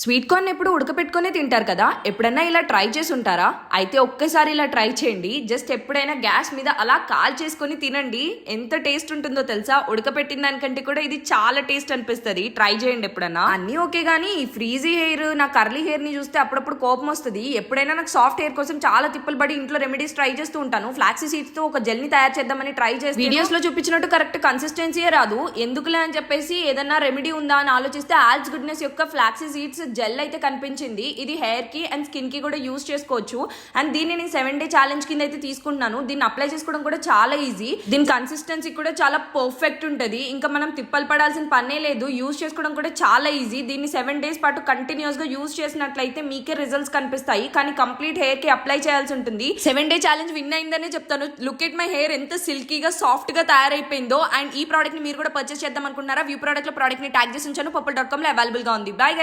Sweet corn ఎప్పుడు ఉడకపెట్టుకునే తింటారు కదా, ఎప్పుడైనా ఇలా ట్రై చేసి ఉంటారా? అయితే ఒక్కసారి ఇలా ట్రై చేయండి. జస్ట్ ఎప్పుడైనా గ్యాస్ మీద అలా కాల్ చేసుకొని తినండి, ఎంత టేస్ట్ ఉంటుందో తెలుసా. ఉడకపెట్టిన దానికంటే కూడా ఇది చాలా టేస్ట్ అనిపిస్తుంది. ట్రై చేయండి ఎప్పుడన్నా. అన్నీ ఓకే గానీ ఈ ఫ్రీజీ హెయిర్, నా కర్లీ హెయిర్ ని చూస్తే అప్పుడప్పుడు కోపం వస్తుంది. ఎప్పుడైనా నాకు సాఫ్ట్ హెయిర్ కోసం చాలా తిప్పలు పడి ఇంట్లో రెమెడీస్ ట్రై చేస్తూ ఉంటాను. ఫ్లాక్సీ సీడ్స్ తో ఒక జెల్ ని తయారు చేద్దామని ట్రై చేసి వీడియోస్ లో చూపించినట్టు కరెక్ట్ కన్సిస్టెన్సీయే రాదు. ఎందుకులే అని చెప్పేసి ఏదన్నా రెమెడీ ఉందా అని ఆలోచిస్తే ఆల్స్ గుడ్నెస్ యొక్క ఫ్లాక్సీ సీడ్స్ జెల్ అయితే కనిపించింది. ఇది హెయిర్ కి అండ్ స్కిన్ కి కూడా యూజ్ చేసుకోవచ్చు. అండ్ దీన్ని నేను 7 డే ఛాలెంజ్ కింద అయితే తీసుకుంటున్నాను. దీన్ని అప్లై చేసుకోవడం కూడా చాలా ఈజీ. దీని కన్సిస్టెన్సీ కూడా చాలా పర్ఫెక్ట్ ఉంటది. ఇంకా మనం తిప్పలు పడాల్సిన పనే లేదు. యూజ్ చేసుకోవడం కూడా చాలా ఈజీ. దీన్ని 7 డేస్ పాటు కంటిన్యూస్ గా యూజ్ చేసినట్లయితే మీకే రిజల్ట్స్ కనిపిస్తాయి. కానీ కంప్లీట్ హెయిర్ కి అప్లై చేయాల్సి ఉంటుంది. 7 డే ఛాలెంజ్ విన్ అయిందనే చెప్తాను. లుక్ ఎట్ మై హెయిర్ ఎంత సిల్కీగా సాఫ్ట్ గా తయారైపోయిందో. అండ్ ఈ ప్రోడక్ట్ ని మీరు కూడా పర్చేస్ చేద్దాం అనుకుంటున్నారా? వ్యూ ప్రోడక్ట్ లో ప్రోడక్ట్ ని ట్యాగ్ చేసి ఉంచాను. purple.com లో అవైలబుల్ గా ఉంది. Bye guys.